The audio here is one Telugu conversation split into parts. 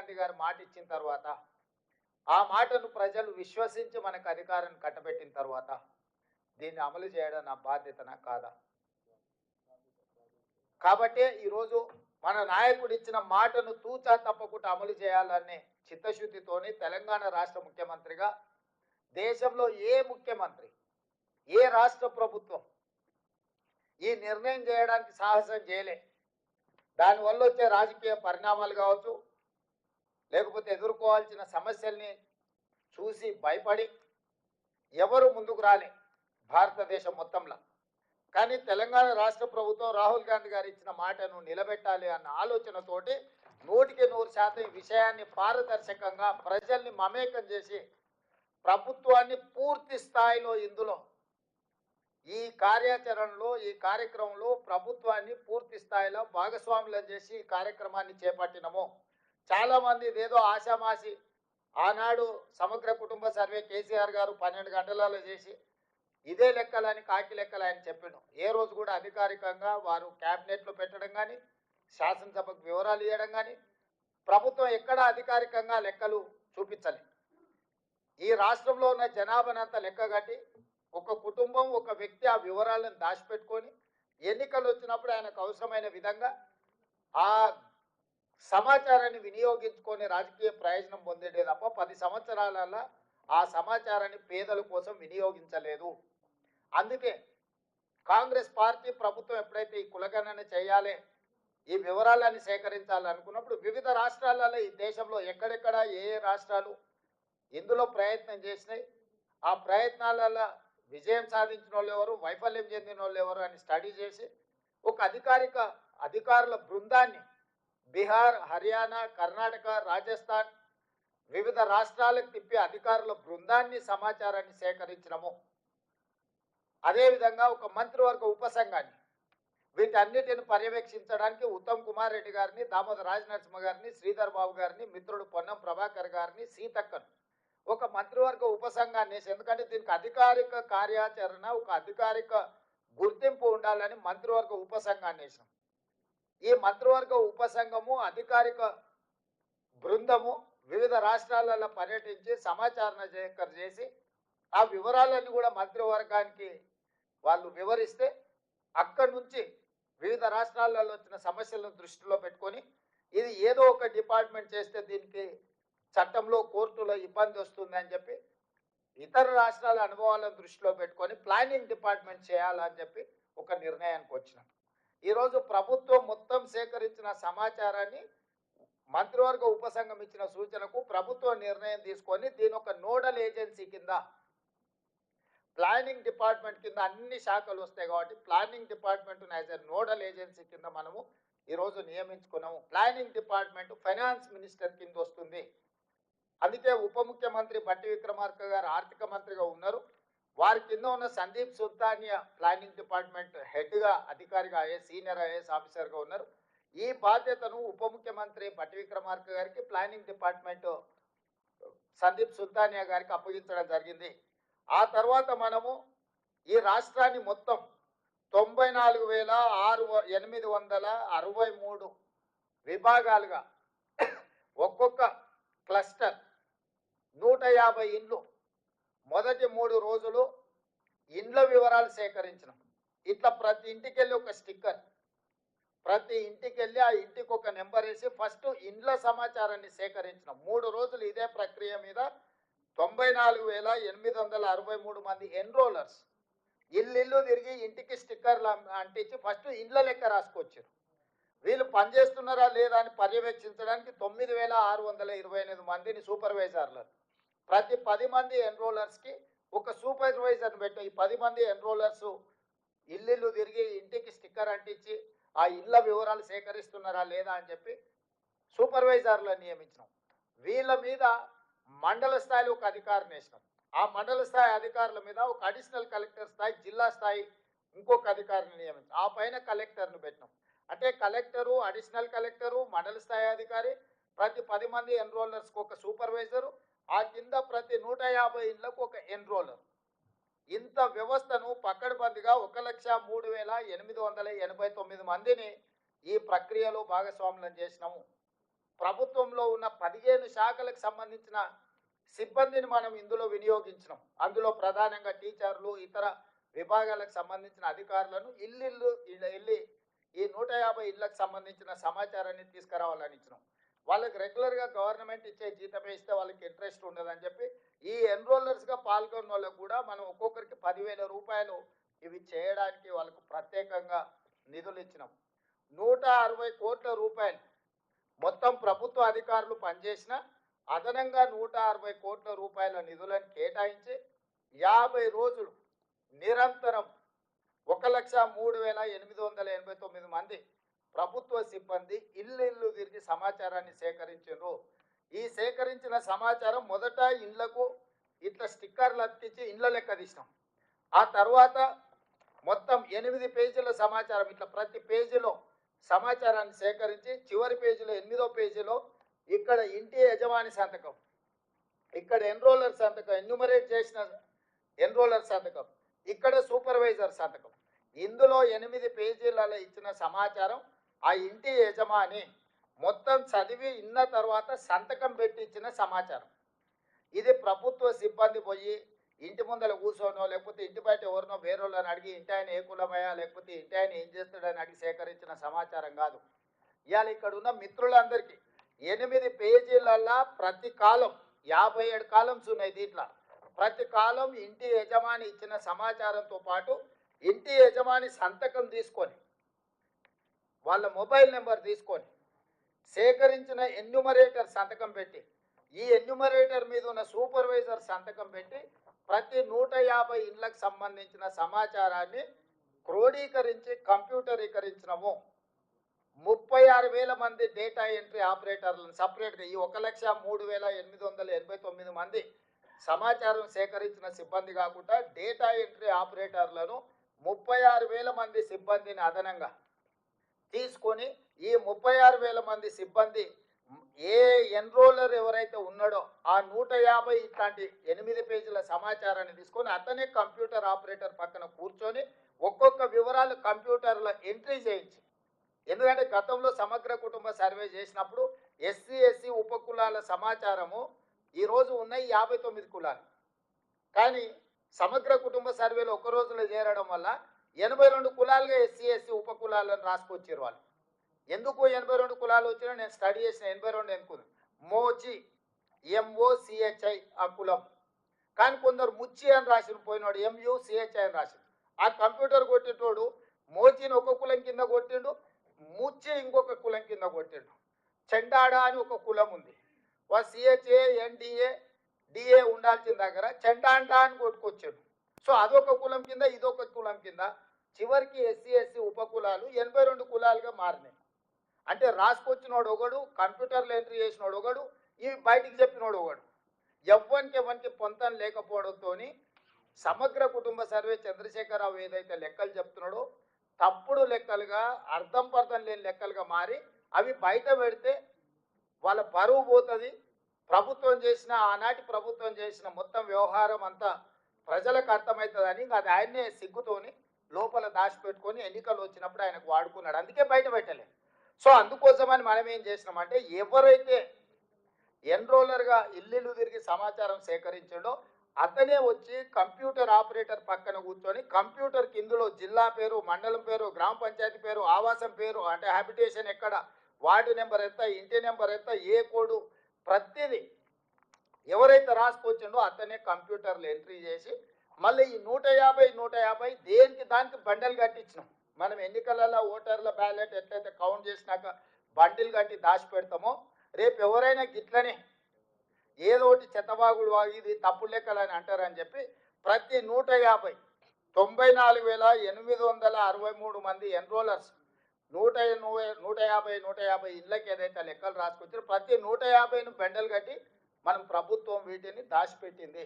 గాంధీ గారు మాట ఇచ్చిన తర్వాత, ఆ మాటను ప్రజలు విశ్వసించి మనకు అధికారాన్ని కట్టబెట్టిన తర్వాత దీన్ని అమలు చేయడం నా బాధ్యతనా కాదా? కాబట్టే ఈరోజు మన నాయకుడు ఇచ్చిన మాటను తూచా తప్పకుండా అమలు చేయాలనే చిత్తశుద్ధితోని తెలంగాణ రాష్ట్ర ముఖ్యమంత్రిగా దేశంలో ఏ ముఖ్యమంత్రి, ఏ రాష్ట్ర ప్రభుత్వం ఈ నిర్ణయం చేయడానికి సాహసం చేయలే. దానివల్ల వచ్చే రాజకీయ పరిణామాలు కావచ్చు, లేకపోతే ఎదుర్కోవాల్సిన సమస్యల్ని చూసి భయపడి ఎవరు ముందుకు రాలే భారతదేశం మొత్తంలో. కానీ తెలంగాణ రాష్ట్ర ప్రభుత్వం రాహుల్ గాంధీ గారు ఇచ్చిన మాటను నిలబెట్టాలి అన్న ఆలోచనతోటి 100% ఈ విషయాన్ని పారదర్శకంగా ప్రజల్ని మమేకం చేసి ప్రభుత్వాన్ని పూర్తి స్థాయిలో ఇందులో ఈ కార్యాచరణలో, ఈ కార్యక్రమంలో ప్రభుత్వాన్ని పూర్తి స్థాయిలో భాగస్వాములను చేసి ఈ కార్యక్రమాన్ని చేపట్టినము. చాలామంది ఇదేదో ఆషామాషి ఆనాడు సమగ్ర కుటుంబ సర్వే కేసీఆర్ గారు 12 గంటలలో చేసి ఇదే లెక్కలని కాకి లెక్కలు ఆయన చెప్పాను. ఏ రోజు కూడా అధికారికంగా వారు క్యాబినెట్లో పెట్టడం కానీ, శాసనసభకు వివరాలు ఇవ్వడం కానీ, ప్రభుత్వం ఎక్కడా అధికారికంగా లెక్కలు చూపించలేదు. ఈ రాష్ట్రంలో ఉన్న జనాభానంతా లెక్కగట్టి ఒక కుటుంబం, ఒక వ్యక్తి ఆ వివరాలను దాచిపెట్టుకొని ఎన్నికలు వచ్చినప్పుడు ఆయనకు అవసరమైన విధంగా ఆ సమాచారాన్ని వినియోగించుకొని రాజకీయ ప్రయోజనం పొందేదే తప్ప 10 సంవత్సరాలలో ఆ సమాచారాన్ని పేదల కోసం వినియోగించలేదు. అందుకే కాంగ్రెస్ పార్టీ ప్రభుత్వం ఎప్పుడైతే ఈ కులగణన చేయాలి, ఈ వివరాలను సేకరించాలనుకున్నప్పుడు వివిధ రాష్ట్రాలలో, ఈ దేశంలో ఎక్కడెక్కడ ఏ రాష్ట్రాలు ఇందులో ప్రయత్నం చేసినాయి, ఆ ప్రయత్నాలలో విజయం సాధించిన వాళ్ళు ఎవరు, వైఫల్యం చెందిన వాళ్ళు ఎవరు అని స్టడీ చేసి ఒక అధికారుల బృందాన్ని బీహార్, హర్యానా, కర్ణాటక, రాజస్థాన్ వివిధ రాష్ట్రాలకు తిప్పి అధికారుల బృందాన్ని సమాచారాన్ని సేకరించినము. అదేవిధంగా ఒక మంత్రివర్గ ఉపసంఘాన్ని వీటన్నిటిని పర్యవేక్షించడానికి ఉత్తమ్ కుమార్ రెడ్డి గారిని, దామోదర్ రాజనరసింహ గారిని, శ్రీధర్ బాబు గారిని, మిత్రుడు పొన్నం ప్రభాకర్ గారిని, సీతక్కను ఒక మంత్రివర్గ ఉపసంఘాన్ని వేసి, ఎందుకంటే దీనికి అధికారిక కార్యాచరణ, ఒక అధికారిక గుర్తింపు ఉండాలని మంత్రివర్గ ఉపసంఘాన్ని వేసాం. ఈ మంత్రివర్గ ఉపసంఘము, అధికారిక బృందము వివిధ రాష్ట్రాలలో పర్యటించి సమాచారం సేకరణ చేసి ఆ వివరాలన్నీ కూడా మంత్రివర్గానికి వాళ్ళు వివరిస్తే అక్కడి నుంచి వివిధ రాష్ట్రాలలో వచ్చిన సమస్యలను దృష్టిలో పెట్టుకొని ఇది ఏదో ఒక డిపార్ట్మెంట్ చేస్తే దీనికి చట్టంలో, కోర్టులో ఇబ్బంది వస్తుంది అని చెప్పి ఇతర రాష్ట్రాల అనుభవాలను దృష్టిలో పెట్టుకొని ప్లానింగ్ డిపార్ట్మెంట్ చేయాలని చెప్పి ఒక నిర్ణయానికి వచ్చినాం. ఈరోజు ప్రభుత్వం మొత్తం సేకరించిన సమాచారాన్ని మంత్రివర్గ ఉపసంఘం ఇచ్చిన సూచనకు ప్రభుత్వం నిర్ణయం తీసుకొని దీని ఒక నోడల్ ఏజెన్సీ కింద, ప్లానింగ్ డిపార్ట్మెంట్ కింద అన్ని శాఖలు వస్తాయి కాబట్టి planning department as a nodal agency కింద మనము ఈరోజు నియమించుకున్నాము. ప్లానింగ్ డిపార్ట్మెంట్ ఫైనాన్స్ మినిస్టర్ కింద వస్తుంది. అందుకే ఉప ముఖ్యమంత్రి బట్టి విక్రమార్క గారు ఆర్థిక మంత్రిగా ఉన్నారు. వారి కింద ఉన్న సందీప్ సుల్తానియా ప్లానింగ్ డిపార్ట్మెంట్ హెడ్గా, అధికారిగా సీనియర్ ఐఏఎస్ ఆఫీసర్గా ఉన్నారు. ఈ బాధ్యతను ఉప ముఖ్యమంత్రి బట్టి విక్రమార్క గారికి, ప్లానింగ్ డిపార్ట్మెంట్ సందీప్ సుల్తానియా గారికి అప్పగించడం జరిగింది. ఆ తర్వాత మనము ఈ రాష్ట్రాన్ని మొత్తం 94,863 విభాగాలుగా ఒక్కొక్క క్లస్టర్ 150 ఇండ్లు మొదటి 3 రోజులు ఇండ్ల వివరాలు సేకరించినాం. ఇట్లా ప్రతి ఇంటికి వెళ్ళి ఒక స్టిక్కర్, ప్రతి ఇంటికి వెళ్ళి ఆ ఇంటికి ఒక నెంబర్ వేసి ఫస్ట్ ఇండ్ల సమాచారాన్ని సేకరించినాం. 3 రోజులు ఇదే ప్రక్రియ మీద 94,863 మంది ఎన్రోలర్స్ ఇల్లు తిరిగి ఇంటికి స్టిక్కర్లు అంటించి ఫస్ట్ ఇండ్ల లెక్క రాసుకొచ్చారు. వీళ్ళు పనిచేస్తున్నారా లేదా అని పర్యవేక్షించడానికి 9,628 మందిని సూపర్వైజర్లు, ప్రతి 10 మంది ఎన్రోలర్స్కి ఒక సూపర్వైజర్ని పెట్టాం. ఈ 10 మంది ఎన్రోలర్స్ ఇల్లు తిరిగి ఇంటికి స్టిక్కర్ అంటించి ఆ ఇళ్ళ వివరాలు సేకరిస్తున్నారా లేదా అని చెప్పి సూపర్వైజర్లను నియమించినాం. వీళ్ళ మీద మండల స్థాయిలో ఒక అధికారిని వేసినాం. ఆ మండల స్థాయి అధికారుల మీద ఒక అడిషనల్ కలెక్టర్ స్థాయి, జిల్లా స్థాయి ఇంకొక అధికారిని నియమించాం. ఆ పైన కలెక్టర్ను పెట్టినాం. అంటే కలెక్టరు, అడిషనల్ కలెక్టరు, మండల స్థాయి అధికారి, ప్రతి 10 మంది ఎన్రోలర్స్కి ఒక సూపర్వైజరు, ఆ కింద ప్రతి 150 ఇళ్లకు ఒక ఎన్రోలర్. ఇంత వ్యవస్థను పక్కడబందిగా 1,03,889 మందిని ఈ ప్రక్రియలో భాగస్వాములను చేసినాము. ప్రభుత్వంలో ఉన్న 15 శాఖలకు సంబంధించిన సిబ్బందిని మనం ఇందులో వినియోగించినాం. అందులో ప్రధానంగా టీచర్లు, ఇతర విభాగాలకు సంబంధించిన అధికారులను వెళ్ళి ఈ 150 ఇళ్లకు సంబంధించిన సమాచారాన్ని తీసుకురావాలని ఇచ్చినాం. వాళ్ళకి రెగ్యులర్గా గవర్నమెంట్ ఇచ్చే జీతమే ఇస్తే వాళ్ళకి ఇంట్రెస్ట్ ఉండదని చెప్పి ఈ ఎన్రోలర్స్గా పాల్గొన్న వాళ్ళకు కూడా మనం ఒక్కొక్కరికి 10,000 రూపాయలు ఇవి చేయడానికి వాళ్ళకు ప్రత్యేకంగా నిధులు ఇచ్చినాం. 160 కోట్ల రూపాయలు మొత్తం ప్రభుత్వ అధికారులు పనిచేసిన అదనంగా 160 కోట్ల రూపాయల నిధులను కేటాయించి 50 రోజులు నిరంతరం 1,03,889 మంది ప్రభుత్వ సిబ్బంది ఇల్లు తిరిగి సమాచారాన్ని సేకరించారు. ఈ సేకరించిన సమాచారం మొదట ఇళ్లకు ఇట్లా స్టిక్కర్లు అతికించి ఇండ్ల లెక్క తీసినాం. ఆ తర్వాత మొత్తం 8 పేజీల సమాచారం ఇట్లా ప్రతి పేజీలో సమాచారాన్ని సేకరించి చివరి పేజీలో 8వ పేజీలో ఇక్కడ ఇంటి యజమాని సంతకం, ఇక్కడ ఎన్రోలర్ సంతకం, ఎన్యూమరేట్ చేసిన ఎన్రోలర్ సంతకం, ఇక్కడ సూపర్వైజర్ సంతకం. ఇందులో 8 పేజీలలో ఇచ్చిన సమాచారం ఆ ఇంటి యజమాని మొత్తం చదివి ఇన్న తర్వాత సంతకం పెట్టి ఇచ్చిన సమాచారం. ఇది ప్రభుత్వ సిబ్బంది పోయి ఇంటి ముందర కూర్చోనో లేకపోతే ఇంటి బయట ఎవరినో వేరేళ్ళని అడిగి ఇంటి ఆయన ఏ కులమయ్యా లేకపోతే ఇంటి ఆయన ఏం చేస్తాడని అడిగి సేకరించిన సమాచారం కాదు. ఇవాళ ఇక్కడ ఉన్న మిత్రులందరికీ 8 పేజీలల్లా ప్రతి కాలం 57 కాలమ్స్ ఉన్నాయి. దీంట్లో ప్రతి కాలం ఇంటి యజమాని ఇచ్చిన సమాచారంతో పాటు ఇంటి యజమాని సంతకం తీసుకొని వాళ్ళ మొబైల్ నెంబర్ తీసుకొని సేకరించిన ఎన్యూమరేటర్ సంతకం పెట్టి ఈ ఎన్యూమరేటర్ మీద ఉన్న సూపర్వైజర్ సంతకం పెట్టి ప్రతి 150 ఇళ్లకు సంబంధించిన సమాచారాన్ని క్రోడీకరించి కంప్యూటరీకరించినము. 36,000 మంది డేటా ఎంట్రీ ఆపరేటర్లను సపరేట్గా ఈ 1,03,889 మంది సమాచారం సేకరించిన సిబ్బంది కాకుండా డేటా ఎంట్రీ ఆపరేటర్లను 36,000 మంది సిబ్బందిని అదనంగా తీసుకొని ఈ 36,000 మంది సిబ్బంది ఏ ఎన్రోలర్ ఎవరైతే ఉన్నాడో ఆ 150 ఇట్లాంటి 8 పేజీల సమాచారాన్ని తీసుకొని అతనే కంప్యూటర్ ఆపరేటర్ పక్కన కూర్చొని ఒక్కొక్క వివరాలు కంప్యూటర్లో ఎంట్రీ చేయించి, ఎందుకంటే గతంలో సమగ్ర కుటుంబ సర్వే చేసినప్పుడు ఎస్సీ ఎస్సీ ఉపకులాల సమాచారము ఈరోజు ఉన్నాయి 59 కులాలు. కానీ సమగ్ర కుటుంబ సర్వేలో ఒక రోజులో చేరడం వల్ల 82 కులాలుగా ఎస్సీ ఎస్సీ ఉపకులాలను రాసుకొచ్చారు వాళ్ళు. ఎందుకు 82 కులాలు వచ్చినా నేను స్టడీ చేసిన 82 ఎందుకుంది. మోచి MOCHI ఆ కులం, కానీ కొందరు ముచ్చి అని రాసిన పోయినాడు MUCHI అని రాసిన. ఆ కంప్యూటర్ కొట్టేటోడు మోచిని ఒక కులం కింద కొట్టిండు, ముచ్చి ఇంకొక కులం కింద కొట్టిండు. చెండాడ అని ఒక కులం ఉంది, CHA NDA DA ఉండాల్సిన దగ్గర చెండాండా అని కొట్టుకొచ్చాడు. సో అదొక కులం కింద ఇదొక కులం కింద చివరికి ఎస్సీ ఎస్సీ ఉపకులాలు 82 కులాలుగా మారినాయి. అంటే రాసుకొచ్చినోడు ఒకడు, కంప్యూటర్లో ఎంట్రీ చేసినోడు ఒకడు, ఇవి బయటికి చెప్పినోడు ఒకడు. ఎవరికి పొంతం లేకపోవడంతో సమగ్ర కుటుంబ సర్వే చంద్రశేఖరరావు ఏదైతే లెక్కలు చెప్తున్నాడో తప్పుడు లెక్కలుగా అర్థం పర్థం లేని లెక్కలుగా మారి అవి బయట పెడితే వాళ్ళ పరువు పోతుంది. ప్రభుత్వం చేసిన ఆనాటి ప్రభుత్వం చేసిన మొత్తం వ్యవహారం అంతా ప్రజలకు అర్థమవుతుందని అది ఆయన్నే సిగ్గుతోని లోపల దాచిపెట్టుకొని ఎన్నికలు వచ్చినప్పుడు ఆయనకు వాడుకున్నాడు. అందుకే బయట పెట్టలే. సో అందుకోసమని మనం ఏం చేసినామంటే ఎవరైతే ఎన్రోలర్గా ఇల్లు తిరిగి సమాచారం సేకరించాడో అతనే వచ్చి కంప్యూటర్ ఆపరేటర్ పక్కన కూర్చొని కంప్యూటర్కి ఇందులో జిల్లా పేరు, మండలం పేరు, గ్రామ పంచాయతీ పేరు, ఆవాసం పేరు, అంటే హ్యాబిటేషన్ ఎక్కడ, వార్డు నెంబర్ ఎంత, ఇంటి నెంబర్ ఎంత, ఏ కోడు, ప్రతిదీ ఎవరైతే రాసుకొచ్చిండో అతనే కంప్యూటర్లో ఎంట్రీ చేసి మళ్ళీ ఈ 150 దేనికి దానికి బండలు కట్టించినాం. మనం ఎన్నికలలో ఓటర్ల బ్యాలెట్ ఎట్లయితే కౌంట్ చేసినాక బండిల్ కట్టి దాచి పెడతామో రేపు ఎవరైనా గిట్లనే ఏదో ఒకటి చెత్తబాగుడు ఇది తప్పుడు లెక్కలని అంటారని చెప్పి ప్రతి 94,863 మంది ఎన్రోలర్స్ 150 ఇళ్ళకి ఏదైతే లెక్కలు రాసుకొచ్చారో ప్రతి 150ను బెండలు కట్టి మనం ప్రభుత్వం వీటిని దాచిపెట్టింది.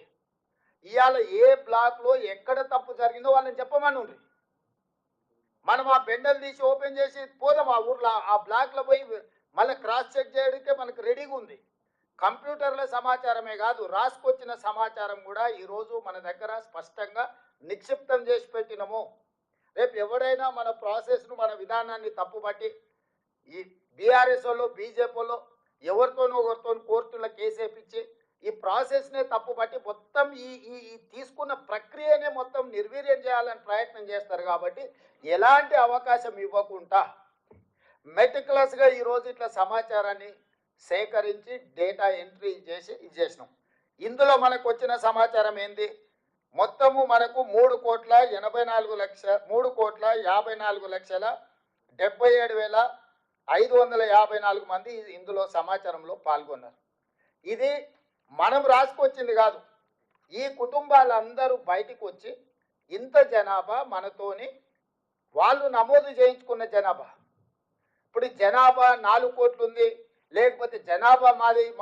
ఇవాళ ఏ బ్లాక్లో ఎక్కడ తప్పు జరిగిందో వాళ్ళని చెప్పమని ఉంది. మనం ఆ బెండలు తీసి ఓపెన్ చేసి పోదాం ఆ ఊర్లో, ఆ బ్లాక్లో పోయి మళ్ళీ క్రాస్ చెక్ చేయడానికే మనకు రెడీగా ఉంది. కంప్యూటర్ల సమాచారమే కాదు, రాసుకొచ్చిన సమాచారం కూడా ఈరోజు మన దగ్గర స్పష్టంగా నిక్షిప్తం చేసి పెట్టినము. రేపు ఎవడైనా మన ప్రాసెస్ను, మన విధానాన్ని తప్పుబట్టి ఈ బీఆర్ఎస్ వాళ్ళు, బీజేపీ వాళ్ళు ఎవరితోనో కోర్టులో కేసు వేపించి ఈ ప్రాసెస్నే తప్పుపట్టి మొత్తం ఈ ఈ ఈ తీసుకున్న ప్రక్రియనే మొత్తం నిర్వీర్యం చేయాలని ప్రయత్నం చేస్తారు. కాబట్టి ఎలాంటి అవకాశం ఇవ్వకుండా మెటిక్యులస్గా ఈరోజు ఇట్లా సమాచారాన్ని సేకరించి డేటా ఎంట్రీ చేసి ఇది చేసినాం. ఇందులో మనకు వచ్చిన సమాచారం ఏంది? మొత్తము మనకు 3,84,54,57,554 మంది ఇందులో సమాచారంలో పాల్గొన్నారు. ఇది మనం రాసుకొచ్చింది కాదు. ఈ కుటుంబాలందరూ బయటికి వచ్చి ఇంత జనాభా మనతోని వాళ్ళు నమోదు చేయించుకున్న జనాభా. ఇప్పుడు జనాభా 4 కోట్లు ఉంది, లేకపోతే జనాభా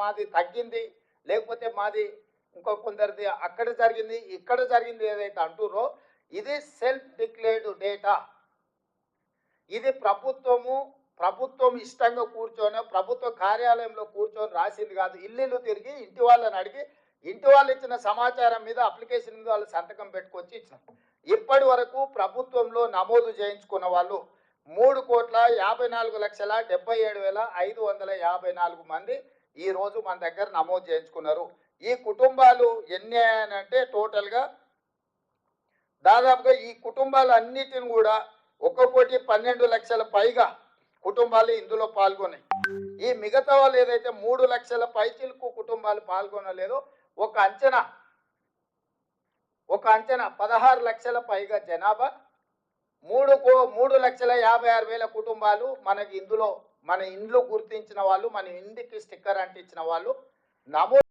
మాది తగ్గింది, లేకపోతే మాది ఇంకో కొందరిది అక్కడ జరిగింది ఇక్కడ జరిగింది ఏదైతే అంటురో ఇది సెల్ఫ్ డిక్లేర్డ్ డేటా. ఇది ప్రభుత్వం ఇష్టంగా కూర్చొని ప్రభుత్వ కార్యాలయంలో కూర్చొని రాసింది కాదు. ఇల్లు తిరిగి ఇంటి వాళ్ళని అడిగి ఇంటి వాళ్ళు ఇచ్చిన సమాచారం మీద అప్లికేషన్ మీద వాళ్ళు సంతకం పెట్టుకొచ్చి ఇచ్చినాం. ఇప్పటి వరకు ప్రభుత్వంలో నమోదు చేయించుకున్న వాళ్ళు 3,54,77,554 మంది ఈ రోజు మన దగ్గర నమోదు చేయించుకున్నారు. ఈ కుటుంబాలు ఎన్ని అంటే టోటల్గా దాదాపుగా ఈ కుటుంబాలు అన్నిటిని కూడా 1,12,00,000 పైగా కుటుంబాలు ఇందులో పాల్గొన్నాయి. ఈ మిగతా వాళ్ళు ఏదైతే 3 లక్షల పైచిలకు కుటుంబాలు పాల్గొనలేదో ఒక అంచనా 16 లక్షల పైగా జనాభా, 3,56,000 కుటుంబాలు మనకి ఇందులో మన ఇండ్లు గుర్తించిన వాళ్ళు, మన ఇంటికి స్టిక్కర్ అంటించిన వాళ్ళు నమోదు